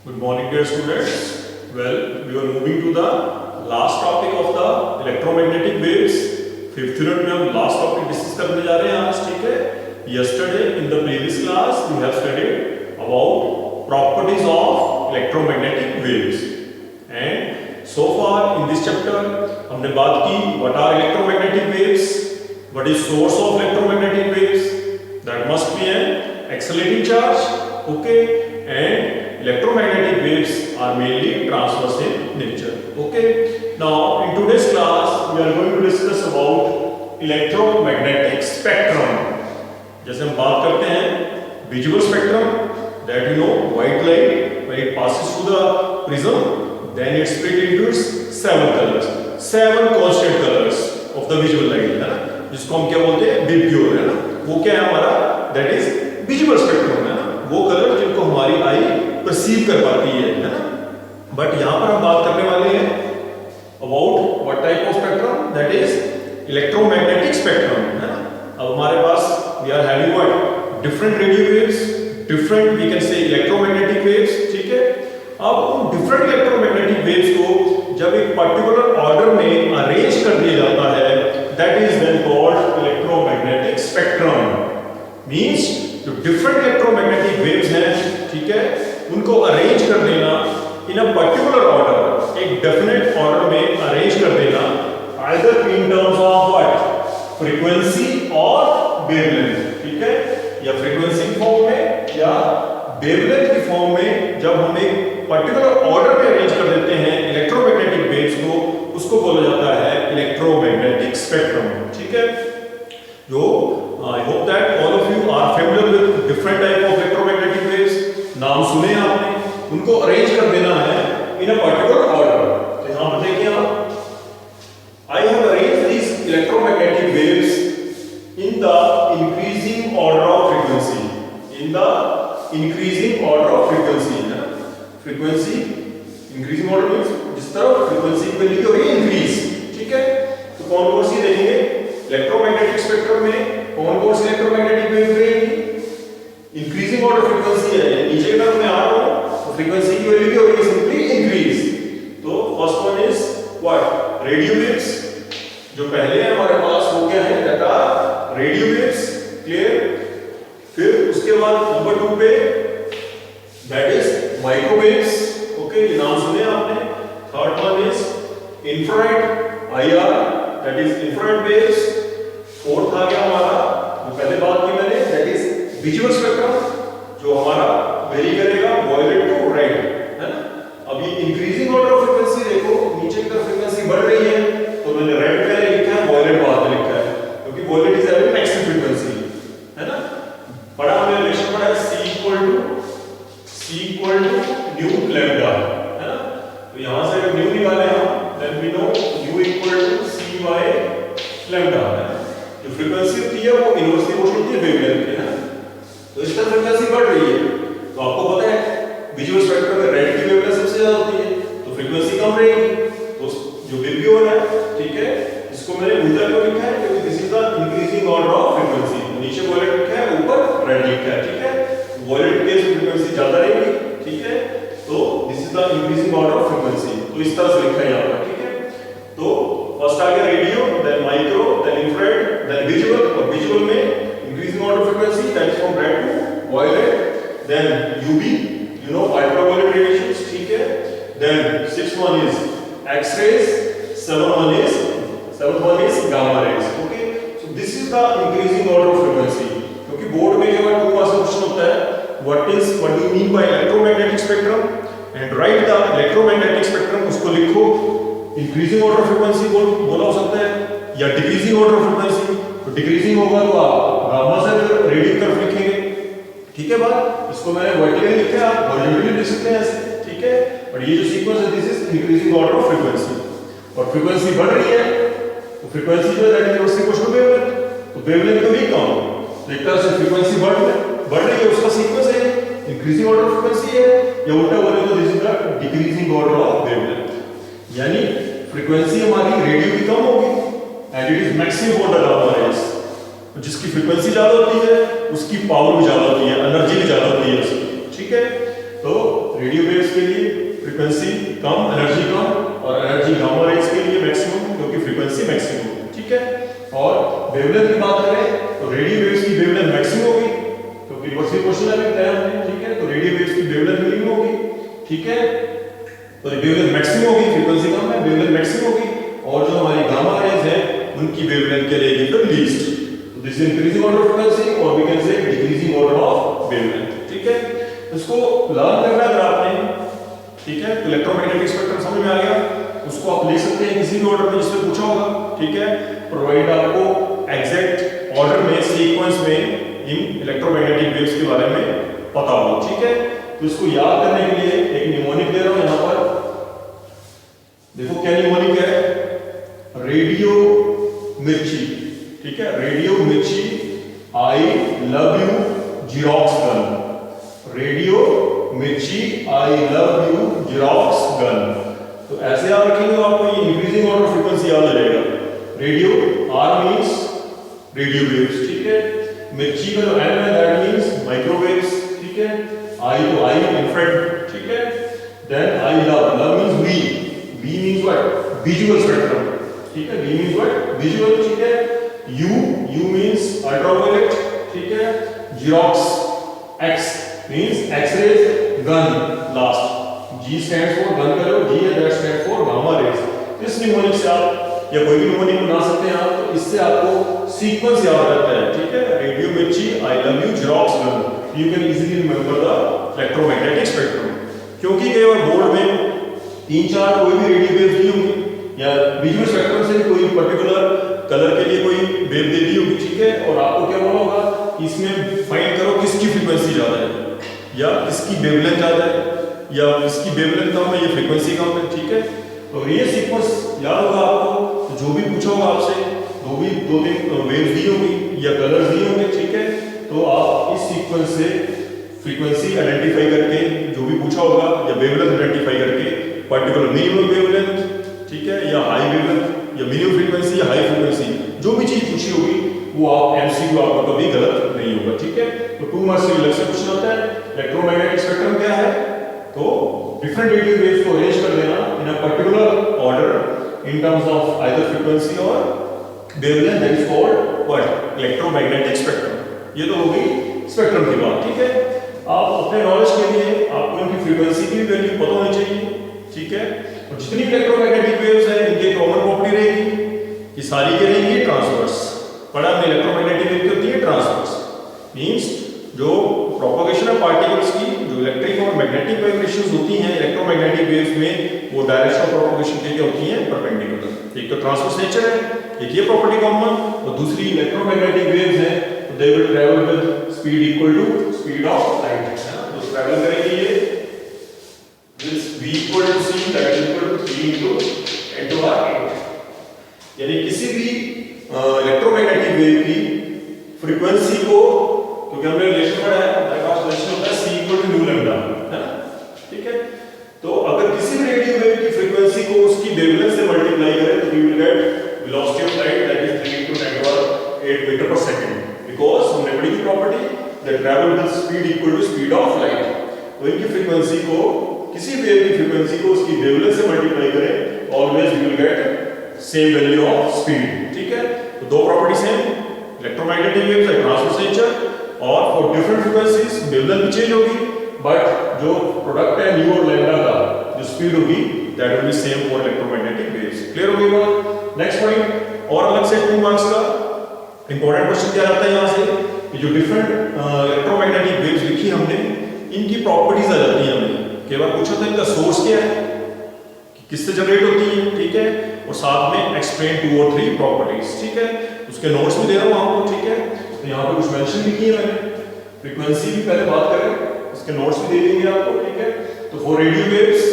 Good morning, dear students. Well, we are moving to the last topic of the electromagnetic waves. Fifth unit में हम last topic discuss करने जा रहे हैं आज, ठीक है? Yesterday in the previous class we have studied about properties of electromagnetic waves, and so far in this chapter हमने बात की what are electromagnetic waves, what is source of electromagnetic waves, that must be an accelerating charge, okay, and electromagnetic waves are mainly transverse in nature. Okay. Now in today's class we are going to discuss about electromagnetic spectrum. जैसे हम बात करते हैं visible spectrum, that you know white light when it passes through the prism, then it split into its 7 colors, 7 constant colors of the visible light, है ना, जिसको हम क्या बोलते हैं विब्ग्योर, है ना, वो क्या है हमारा, that is visible spectrum, है ना, वो कलर जिनको हमारी आई परसीव कर पाती है ना। बट यहाँ पर हम बात करने वाले हैं about what type of spectrum, that is electromagnetic spectrum, है ना। अब हमारे पास we are having what different radio waves, different we can say electromagnetic waves, ठीक है। अब उन डिफरेंट इलेक्ट्रोमैग्नेटिक वेव्स को जब एक पर्टिकुलर ऑर्डर में अरेंज कर दिया जाता है, that is then called electromagnetic spectrum. Means जो डिफरेंट इलेक्ट्रोमैग्नेटिक वेव्स हैं, ठीक है, उनको अरेंज कर देना इन अ पर्टिकुलर ऑर्डर, एक डेफिनेट ऑर्डर में अरेंज कर देना, either in terms of what frequency और वेवलेंथ, ठीक है, या फ्रीक्वेंसी की फॉर्म में या वेवलेंथ की फॉर्म में जब हम एक पर्टिकुलर ऑर्डर में अरेंज कर देते हैं इलेक्ट्रोमैग्नेटिक वेव्स को, उसको बोला जाता है इलेक्ट्रोमैग्नेटिक स्पेक्ट्रम, ठीक है। जो I hope that all of you are familiar with different type of electromagnetic waves. नाम सुने आपने, उनको अरेंज कर देना है in a particular order. तो यहाँ पर देखिए आप, I have arranged these electromagnetic waves in the increasing order of frequency. In the increasing order of frequency, है ना? Frequency increasing order means जिस तरह frequency की वैल्यू हो रही है increase, ठीक है? तो कौन कौन सी देखेंगे इलेक्ट्रोमैग्नेटिक स्पेक्ट्रम में, कौन कौन सी इलेक्ट्रोमैग्नेटिक वेव रहेगी, इंक्रीजिंग ऑर्डर फ्रीक्वेंसी है, नीचे की तरफ मैं आ रहा हूं तो फ्रीक्वेंसी की वैल्यू क्या होगी, सिंपली इंक्रीज। तो first one is what radio waves, जो पहले है हमारे पास वो क्या है, that are radio waves, clear. फिर उसके बाद नंबर 2 पे दैट इज माइक्रोवेव्स, ओके, ये नाम सुने आपने। Third one is infrared IR, that is infrared waves. Fourth आ गया हमारा, जो पहले बात की मैंने, दैट इज विजुअल स्पेक्ट्रम, जो हमारा वेरी करेगा वायलेट टू रेड, है ना। अब ये इंक्रीजिंग ऑर्डर ऑफ फ्रीक्वेंसी देखो, नीचे की तरफ फ्रीक्वेंसी बढ़ रही है तो मैंने रेड पहले लिखा है, वायलेट बाद में लिखा है, क्योंकि violet is having maximum frequency, है ना। बड़ा हमने रिलेशन पढ़ा है C equal to nu lambda, है ना। तो यहां से अगर न्यू निकाले हम, then we know U equal to C by lambda, है ना। जो फ्रीक्वेंसी होती है वो इनवर्सली प्रोपोर्शनल होती है वेवलेंथ के, है ना। तो इस तरह फ्रीक्वेंसी बढ़ रही है, तो आपको पता है विजुअल स्पेक्ट्रम में रेड की वेवलेंथ सबसे ज्यादा होती है, तो फ्रीक्वेंसी कम रहेगी। तो जो विब्ग्योर है, ठीक है, इसको मैंने उल्टा क्यों लिखा है, क्योंकि this is the increasing order of frequency, नीचे वायलेट लिखा है, ऊपर रेड लिखा है, ठीक है। वायलेट के फ्रीक्वेंसी ज्यादा रहेगी, ठीक है, तो this is the increasing order of frequency, तो इस तरह से लिखा है यहां पर, ठीक है। तो फर्स्ट आ गया radio, then micro, then infrared, then visual, और विजुअल में increasing order frequency that is from red to violet, then UV, you know ultraviolet radiations, ठीक है। Then sixth one is X rays, seventh one is gamma rays, okay. So this is the increasing order of frequency, क्योंकि board में जो है 2 marks का question होता है, what do you mean by electromagnetic spectrum and right the electromagnetic spectrum, उसको लिखो। Increasing order frequency बोला हो सकता है या डिक्रीजिंग ऑर्डर फ्रीक्वेंसी, तो डिक्रीजिंग होगा तो आप गामा से फिर रेडियो तरफ लिखेंगे, ठीक है। बात इसको मैंने वर्टिकली लिखा है, आप हॉरिजॉन्टली लिख सकते हैं ऐसे, ठीक है। और ये जो सीक्वेंस है, this is increasing order of frequency, और फ्रीक्वेंसी बढ़ रही है तो फ्रीक्वेंसी जो है that is inversely proportional to wavelength, तो वेवलेंथ को भी कम, तो एक तरह से फ्रीक्वेंसी बढ़ रही है, उसका सीक्वेंस है इंक्रीजिंग ऑर्डर ऑफ फ्रीक्वेंसी है, या उल्टा बोले तो this is the decreasing order of wavelength, यानी फ्रीक्वेंसी हमारी रेडियो की कम होगी and it is maximum for the gamma rays. जिसकी फ्रीक्वेंसी ज्यादा होती है उसकी पावर भी ज्यादा होती है, एनर्जी भी ज्यादा होती है उसकी, ठीक है। तो रेडियो वेव्स के लिए फ्रीक्वेंसी कम, एनर्जी कम, और एनर्जी गामा रेज के लिए मैक्सिमम, क्योंकि फ्रीक्वेंसी मैक्सिमम है, ठीक है। और वेवलेंथ की बात करें तो रेडियो वेव्स की वेवलेंथ मैक्सिमम होगी, क्योंकि रिवर्सिबल क्वेश्चन है बताया हमने, ठीक है। तो रेडियो वेव्स की वेवलेंथ मिनिमम होगी, ठीक है। तो वेवलेंथ मैक्सिमम होगी, फ्रीक्वेंसी कम है, वेवलेंथ मैक्सिमम होगी, और जो हमारी गामा रेज है उनकी वेवलेंथ क्या रहेगी फिर लीस्ट। तो this is increasing order of frequency, और we can say decreasing order of wavelength, ठीक है। इसको लर्न करना है अगर आपने, ठीक है। तो इलेक्ट्रोमैग्नेटिक स्पेक्ट्रम समझ में आ गया, उसको आप लिख सकते हैं किसी भी ऑर्डर में जिसमें पूछा होगा, ठीक है। प्रोवाइड आपको एग्जैक्ट ऑर्डर में, सीक्वेंस में इन इलेक्ट्रोमैग्नेटिक वेव्स के बारे में पता हो, ठीक है। तो इसको याद करने के लिए एक निमोनिक दे रहा हूं यहां पर, देखो क्या निमोनिक है, रेडियो मिर्ची, ठीक है। Radio Mirchi, I love you Xerox gun, radio Mirchi, I love you Xerox gun. तो ऐसे आप रखेंगे तो आपको ये इंक्रीजिंग ऑर्डर फ्रीक्वेंसी याद आ जाएगा। Radio, R means radio waves, ठीक है। मिर्ची का जो एन है दैट मींस माइक्रोवेव्स, ठीक है। आई तो आई इंफ्रारेड, ठीक है। Then I love, love means V, V means what, visual spectrum, ठीक है। वी मींस व्हाट, विजुअल, ठीक है। यू, यू मींस अल्ट्रावायलेट, ठीक है। Xerox, x means X-rays, gun last, G stands for gun करो, G है that stands for gamma rays. इस mnemonic से आप या कोई भी निमोनिक बना सकते हैं आप, तो इससे आपको सीक्वेंस याद रहता है, ठीक है। Radio Mirchi, I love you Xerox gun, you can easily remember the electromagnetic spectrum. क्योंकि कई बार बोर्ड में 3-4 कोई भी रेडियो वेव दी होंगी, या विजुअल स्पेक्ट्रम से कोई पर्टिकुलर कलर के लिए कोई वेव दे दी होगी, ठीक है। और आपको क्या बोलना होगा कि इसमें फाइंड करो किसकी फ्रीक्वेंसी ज्यादा है, या किसकी वेवलेंथ ज्यादा है, या इसकी वेवलेंथ कम है, ये फ्रीक्वेंसी कम है, ठीक है। तो ये सीक्वेंस याद होगा आपको, तो जो भी पूछा होगा आपसे, दो तीन वेव्स दी होगी या कलर्स दिए होंगे, ठीक है। तो आप इस सीक्वेंस से फ्रीक्वेंसी आइडेंटिफाई करके, जो भी पूछा होगा, या वेवलेंथ आइडेंटिफाई करके, पर्टिकुलर मिनिमम वेवलेंथ, ठीक है, या हाई वेवलेंथ, या मिनिमम फ्रीक्वेंसी या हाई फ्रीक्वेंसी, जो भी चीज पूछी होगी वो आप एमसीक्यू आपका कभी गलत नहीं होगा, ठीक है। तो 2 मार्क्स से अलग से क्वेश्चन होता है, इलेक्ट्रोमैग्नेटिक स्पेक्ट्रम क्या है, तो डिफरेंट रेडियो वेव्स को अरेंज कर देना in a particular order in terms of either frequency और wavelength, that is called what, electromagnetic spectrum. ये तो हो गई स्पेक्ट्रम की बात, ठीक है। आप अपने नॉलेज के लिए आपको इनकी फ्रीक्वेंसी की वैल्यू पता होनी चाहिए, ठीक है। और जितनी इलेक्ट्रोमैग्नेटिक वेव्स हैं इनकी कॉमन प्रॉपर्टी रहेगी कि सारी क्या रहेंगी, ट्रांसवर्स। पढ़ा हमने इलेक्ट्रोमैग्नेटिक वेव होती है ट्रांसवर्स, मींस जो प्रोपगेशन ऑफ पार्टिकल्स की जो इलेक्ट्रिक और मैग्नेटिक वाइब्रेशंस होती हैं इलेक्ट्रोमैग्नेटिक वेव्स में, वो डायरेक्शन ऑफ प्रोपगेशन के क्या होती हैं, परपेंडिकुलर। एक तो ट्रांसवर्स नेचर है, एक ये प्रॉपर्टी कॉमन, और दूसरी इलेक्ट्रोमैग्नेटिक वेव्स हैं तो they will travel with speed equal to speed of light, है ना। तो ट्रैवल करेंगे ये with v equal to c that is equal to 3 into 10⁸, यानी किसी भी इलेक्ट्रोमैग्नेटिक वेव की फ्रीक्वेंसी को, क्योंकि हमने रिलेशन पढ़ा है, हमारे पास रिलेशन होता है c equal to nu lambda, है ना, ठीक है। तो अगर किसी भी रेडियो वेव की फ्रीक्वेंसी को उसकी वेवलेंथ से मल्टीप्लाई करें तो we will get velocity of light that is 3 into 10⁸ metre per second, because हमने पढ़ी थी property that travel with speed equal to speed of light. तो इनकी फ्रीक्वेंसी को, किसी वेव की फ्रीक्वेंसी को उसकी वेवलेंथ से मल्टीप्लाई करें, always we will get same value of speed, ठीक है। तो दो प्रॉपर्टीज हैं, इलेक्ट्रोमैग्नेटिक वेव्स है ट्रांसवर्स नेचर, और फॉर डिफरेंट फ्रीक्वेंसीज वेवलेंथ भी चेंज होगी, बट जो प्रोडक्ट है न्यू और लैम्डा का जो स्पीड होगी that will be same for electromagnetic waves. Clear हो गई बात। नेक्स्ट पॉइंट और अलग से 2 मार्क्स का इंपॉर्टेंट क्वेश्चन क्या आता है यहां से, कि जो डिफरेंट इलेक्ट्रोमैग्नेटिक वेव्स लिखी हमने, इनकी प्रॉपर्टीज आ जाती हैं। हमने कई बार पूछा था इनका सोर्स क्या है, किससे जनरेट होती है, ठीक है, और साथ में एक्सप्लेन 2 और 3 प्रॉपर्टीज, ठीक है। उसके नोट्स भी दे रहा हूं आपको, ठीक है। तो यहां पे कुछ मेंशन भी किए मैंने, फ्रीक्वेंसी भी पहले बात करें, इसके नोट्स भी दे देंगे आपको, ठीक है। तो फॉर रेडियो वेव्स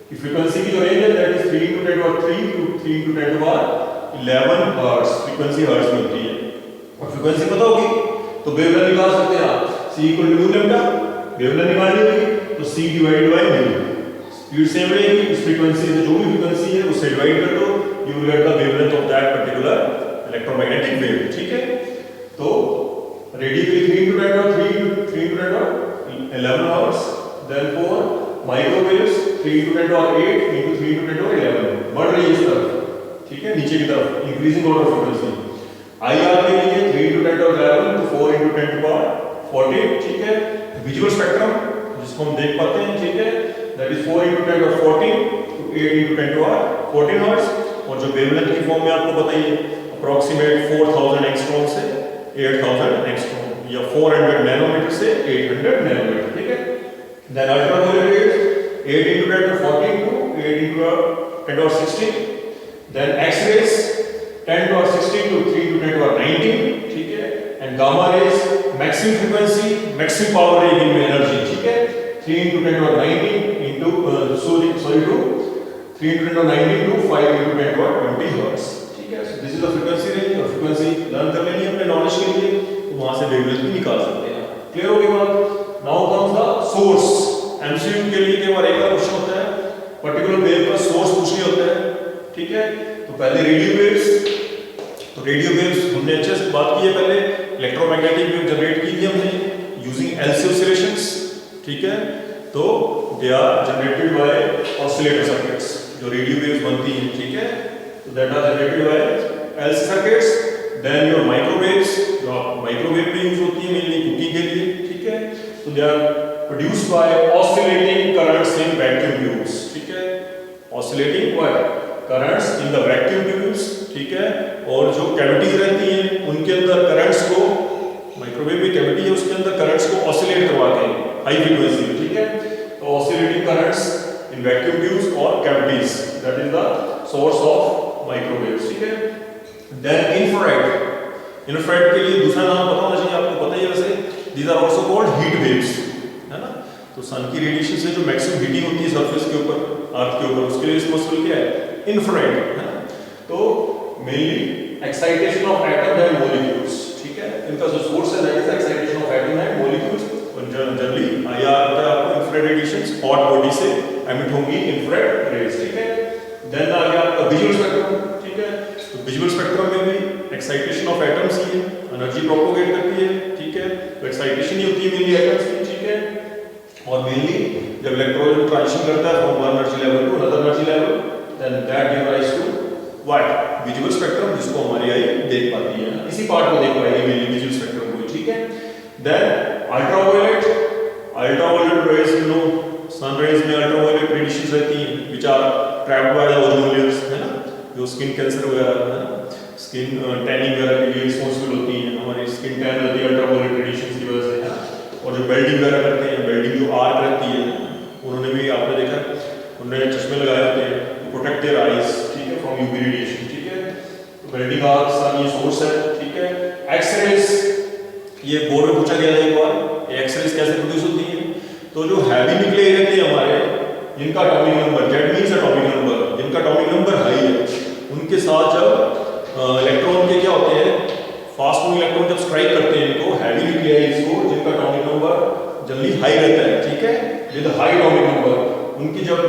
की फ्रीक्वेंसी की जो रेंज है that is 3 into 10⁻³ to 3 into 10⁻11 hertz, frequency hertz में होती है। और फ्रीक्वेंसी पता होगी तो वेवलेंथ निकाल सकते हैं आप, c equal to nu lambda, wavelength निकालनी होगी तो c divided by nu, speed same रहेगी, उस फ्रीक्वेंसी से जो भी फ्रीक्वेंसी है उससे डिवाइड कर दो, you will get the wavelength of that particular electromagnetic wave, ठीक है। तो रेडियो के 3 into 10⁻³ 3 into 10⁻11 hours, then for 3 into 10 to power 8 into 3 into 10 to power 11 बढ़ रही है इस तरफ, ठीक है, नीचे की तरफ इंक्रीजिंग ऑर्डर फ्रीक्वेंसी। IR के लिए 3 into 10 to power 11 to 4 into 10 to power 14, ठीक है। विजुअल स्पेक्ट्रम जिसको हम देख पाते हैं, ठीक है, that is 4 into 10 to power 14 to 8 into 10 to power 14 hertz. और जो वेवलेंथ की फॉर्म में आपको बताइए अप्रोक्सीमेट 4000 एंगस्ट्रॉम से 8000 एंगस्ट्रॉम या 400 नैनोमीटर से 800 नैनोमीटर, ठीक है। Then ultraviolet rays 8 into 10 to 14 to 8 into 10 to 16। Then X rays 10 to 16 to 3 to 10 to 19, ठीक है। And gamma raise maximum frequency maximum power range में एनर्जी, ठीक है, 3 into 10 to 19 into sorry to 3 into 10 to 19 to 5 into 10 to 20 hertz, ठीक है। सो this is the frequency range. और frequency learn कर लेनी है अपने नॉलेज के लिए, तो वहां से वेवलेंथ भी निकाल सकते हैं। क्लियर हो गई बात। Now comes the source. MCQ के लिए केवल एक क्वेश्चन होता है, पर्टिकुलर वेव का सोर्स पूछ लिया होता है, ठीक है। तो पहले रेडियो वेव्स, तो रेडियो वेव्स हमने अच्छे से बात की है, पहले इलेक्ट्रोमैग्नेटिक वेव जनरेट की थी हमने यूजिंग एलसी ऑसिलेशंस, ठीक है। तो they are generated by oscillator circuits, जो रेडियो वेव्स बनती हैं, ठीक है, तो that are generated by LC circuits. Then your microwaves, जो माइक्रोवेव में यूज होती है मेनली कुकिंग के लिए, ठीक है, तो they are produced by oscillating currents in vacuum tubes, ठीक है, oscillating what currents in the vacuum tubes, ठीक है। और जो कैविटीज रहती हैं उनके अंदर करंट्स को, माइक्रोवेव में कैविटी है उसके अंदर करंट्स को ऑसिलेट करवा के हाई फ्रीक्वेंसी में, ठीक है। तो oscillating currents in vacuum tubes और cavities, that is the source of microwaves, ठीक है। देन इंफ्रारेड, इंफ्रारेड के लिए दूसरा नाम पता होना चाहिए आपको, पता ही है वैसे, these are also called heat waves, है ना। तो सन की रेडिएशन से जो मैक्सिमम हीटिंग होती है सरफेस के ऊपर, अर्थ के ऊपर, उसके लिए रिस्पांसिबल क्या है, इंफ्रारेड, है ना। तो mainly excitation of atom and molecules, ठीक है, इनका जो सोर्स है that is excitation of atom and molecules. और जनरली आईआर होता है आपको इंफ्रारेड रेडिएशंस, हॉट बॉडी से एमिट होंगी इंफ्रारेड रेज, ठीक है। देन आ गया आपका विजुअल स्पेक्ट्रम, ठीक है। तो विजुअल स्पेक्ट्रम में भी एक्साइटेशन ऑफ एटम्स ही है, एनर्जी प्रोपोगेट करती है, ठीक है। तो एक्साइटेशन ही होती है मेनली एटम्स की, ठीक है। और मेनली जब इलेक्ट्रॉन ट्रांजिशन करता है from one energy level to another energy level, then that give rise to what visual spectrum, जिसको हमारी आई देख पाती है, इसी पार्ट को देख पाएगी मेनली विजुअल स्पेक्ट्रम को, ठीक है। Then ultraviolet, ultraviolet rays, you know sun rays में अल्ट्रावायलेट रेडिएशंस रहती हैं which are trapped by the ozone layers, है ना, जो स्किन कैंसर वगैरह, है ना, स्किन टैनिंग वगैरह के लिए रिस्पांसिबल होती हैं, हमारी स्किन टैन होती है अल्ट्रावायलेट रेडिएशंस की वजह से, है ना। और जो वेल्डिंग वगैरह करते हैं, वेल्डिंग जो आर्क रहती है, उन्होंने भी आपने देखा उन्होंने चश्मे लगाए होते हैं टू प्रोटेक्ट देयर आईज, ठीक है, फ्रॉम यूवी रेडिएशन, ठीक है। तो वेल्डिंग आर्क सन ये सोर्स है, ठीक है। एक्स रेज, ये बोर्ड में पूछा गया है एक बार, एक्स रेज कैसे प्रोड्यूस होती है। तो जो हैवी न्यूक्लियाई रहते हैं हमारे, जिनका atomic number, that means atomic number, जिनका एटॉमिक नंबर हाई है, उनके साथ जब इलेक्ट्रॉन के क्या होते हैं, फास्ट मूविंग इलेक्ट्रॉन जब स्ट्राइक करते हैं इनको, हैवी न्यूक्लियाई को, जिनका एटॉमिक नंबर जनरली हाई रहता है, ठीक है, विद हाई एटॉमिक नंबर, उनकी जब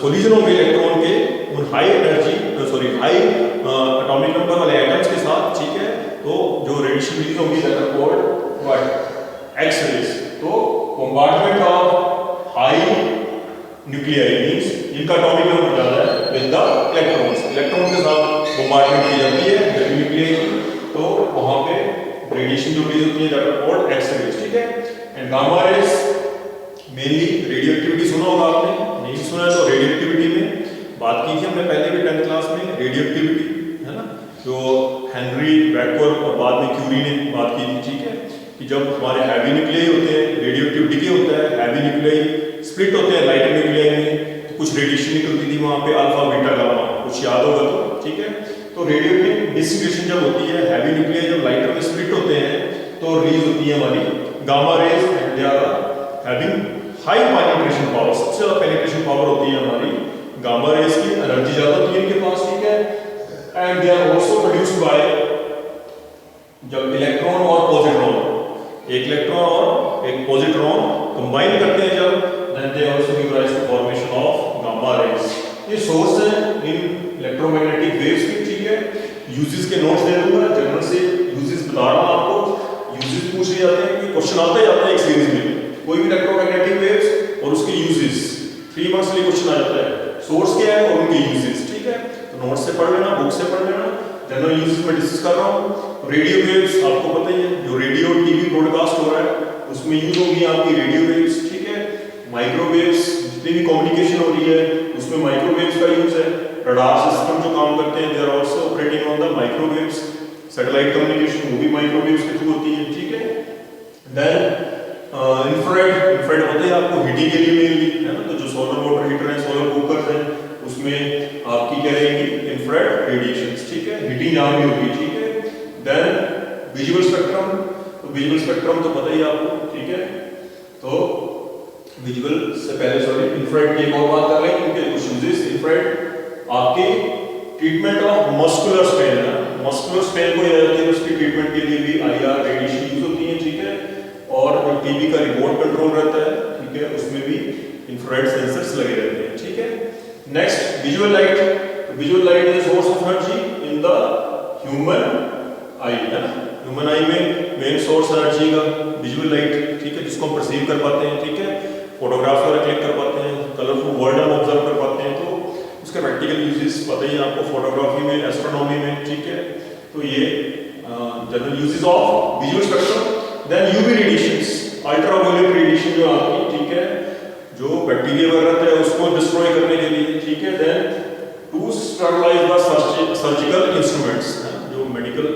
कोलिजन होंगे इलेक्ट्रॉन के उन high energy sorry high atomic number वाले एटम्स के साथ, ठीक है, तो जो रेडिएशन रिलीज होगी that are called what X rays. तो compartment of high nuclei means इनका एटॉमिक नंबर ज्यादा है विद द इलेक्ट्रॉन्स, इलेक्ट्रॉन के साथ कंपार्टमेंट की जाती है हैवी न्यूक्लियाई, तो वहां पे रेडिएशन जो रिलीज होती है that are called X rays, ठीक है। And gamma rays mainly radioactivity सुना होगा आपने, नहीं सुना है तो रेडियो एक्टिविटी में बात की थी हमने पहले भी 10th क्लास में, रेडियो एक्टिविटी, है ना, जो हेनरी बैकवर्थ और बाद में क्यूरी ने बात की थी, ठीक है, कि जब हमारे हैवी न्यूक्लियाई होते हैं, रेडियो एक्टिविटी के होता है, हैवी न्यूक्लियाई स्प्लिट होते हैं लाइटर न्यूक्लियाई में, तो कुछ रेडिएशन निकलती थी वहां पे अल्फा बीटा गामा, कुछ याद होगा तो, ठीक है। तो रेडियो एक्टिव डिस्ट्रीब्यूशन जब होती है, हैवी न्यूक्लियाई जब लाइटर में स्प्लिट होते हैं तो रिलीज होती है हमारी gamma rays, and they are having high penetration power, सबसे ज्यादा पेनिट्रेशन पावर होती है हमारी गामा रेज की, एनर्जी ज्यादा होती है इनके पास, ठीक है। And they are also produced by जब इलेक्ट्रॉन और पॉजिट्रॉन, एक इलेक्ट्रॉन और एक पॉजिट्रॉन कंबाइन करते हैं जब, then they also give rise to formation of gamma rays. ये सोर्स है इन इलेक्ट्रोमैग्नेटिक वेव्स की, ठीक है। यूजेस के नोट्स दे दूंगा, जनरल से यूजेस बता रहा हूं आपको, यूजेस पूछ लिए जाते हैं कि क्वेश्चन आता ही आता है एक सीरीज में, कोई भी इलेक्ट्रोमैग्नेटिक वेव्स और उसके यूजेस, 3 मार्क्स के लिए क्वेश्चन आ जाता है। सोर्स क्या है और उनके यूजेस, ठीक है। तो नोट से पढ़ लेना, बुक से पढ़ लेना। जनरल यूजेस में डिस्कस कर रहा हूँ। रेडियो वेव्स आपको पता ही है, जो रेडियो टीवी ब्रॉडकास्ट हो रहा है उसमें यूज होगी आपकी रेडियो वेव्स, ठीक है। माइक्रोवेव्स, जितनी भी कम्युनिकेशन हो रही है उसमें माइक्रोवेव्स का यूज है। रडार सिस्टम जो काम करते हैं they are also operating on the microwaves. Satellite communication वो भी माइक्रोवेव्स के थ्रू होती है, ठीक है। देन इंफ्रारेड, इंफ्रारेड होता है आपको हीटिंग के लिए मेनली, है ना। तो जो सोलर वाटर हीटर है, सोलर कुकर्स हैं, उसमें आपकी क्या रहेगी, इंफ्रारेड रेडिएशंस, ठीक है। हीटिंग यहाँ भी होगी, ठीक है। देन विजुअल स्पेक्ट्रम, तो विजुअल स्पेक्ट्रम तो पता ही है आपको, ठीक है। तो विजुअल से पहले सॉरी इंफ्रारेड की एक और बात कर लें, क्योंकि कुछ यूजेस इंफ्रारेड आपके ट्रीटमेंट ऑफ मस्कुलर स्ट्रेन है, मस्कुलर स्ट्रेन को याद रखिए, उसकी ट्रीटमेंट के लिए भी आईआर रेडिएशन यूज होती है, ठीक है। और टीवी का रिमोट कंट्रोल रहता है, ठीक है, उसमें भी इंफ्रारेड सेंसर्स लगे रहते हैं, ठीक है। Next visual light, visual light is source of energy in the human आई, है ना। ह्यूमन आई में मेन सोर्स एनर्जी का विजुअल लाइट, ठीक है, जिसको हम परसीव कर पाते हैं, ठीक है। फोटोग्राफ्स वगैरह क्लिक कर पाते हैं, कलरफुल वर्ल्ड हम ऑब्जर्व कर पाते हैं, तो उसके प्रैक्टिकल यूजेस पता ही है आपको, फोटोग्राफी में, एस्ट्रोनॉमी में, ठीक है। तो ये general uses of visual spectrum. Then UV radiations, ultraviolet radiation जो आपकी, ठीक है, जो बैक्टीरिया वगैरह रहता है उसको डिस्ट्रॉय करने के लिए, ठीक है। Then to sterilize the surgical instruments, जो मेडिकल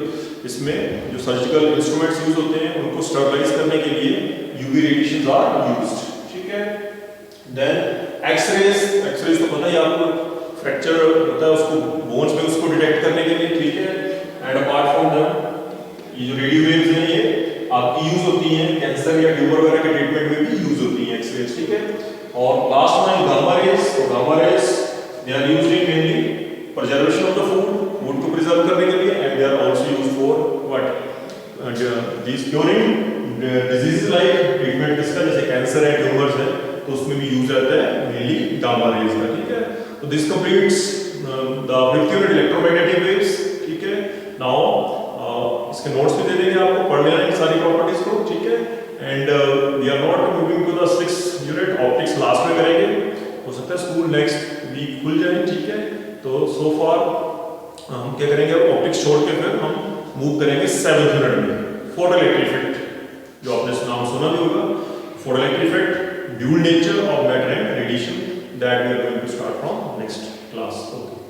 इसमें जो सर्जिकल इंस्ट्रूमेंट्स यूज होते हैं उनको स्टरलाइज करने के लिए यूवी रेडिएशंस आर यूज्ड, ठीक है। देन एक्सरेज, एक्सरेज तो पता ही आपको, फ्रैक्चर होता है उसको बोन्स में, उसको डिटेक्ट करने के लिए, ठीक है। एंड अपार्ट फ्रॉम दैट ये जो रेडियो वेव्स हैं ये आपकी यूज होती हैं कैंसर या ट्यूमर वगैरह के ट्रीटमेंट में भी यूज होती हैं एक्सरेज, ठीक है। और लास्ट में गामा रेज, तो gamma rays they are used in mainly preservation of the food, food को प्रिजर्व करने के लिए, and they are also used for what, this curing disease like treatment किसका, जैसे कैंसर है, ट्यूमर्स है, तो उसमें भी यूज रहता है मेनली गामा रेज का, ठीक है। तो this completes the 5th unit electromagnetic waves, ठीक है। नाउ इसके नोट्स भी दे देंगे आपको, पढ़ लेना इन सारी प्रॉपर्टीज को, ठीक है। And we are not moving to the 6th unit, optics last में करेंगे, हो सकता है स्कूल नेक्स्ट वीक खुल जाए, ठीक है। तो सो फार हम क्या करेंगे, ऑप्टिक्स छोड़ के फिर हम मूव करेंगे 7th यूनिट में, फोटोइलेक्ट्रिक इफेक्ट, जो आपने नाम सुना भी होगा, photoelectric effect, dual nature of matter and radiation, that we are going to start from next class, okay.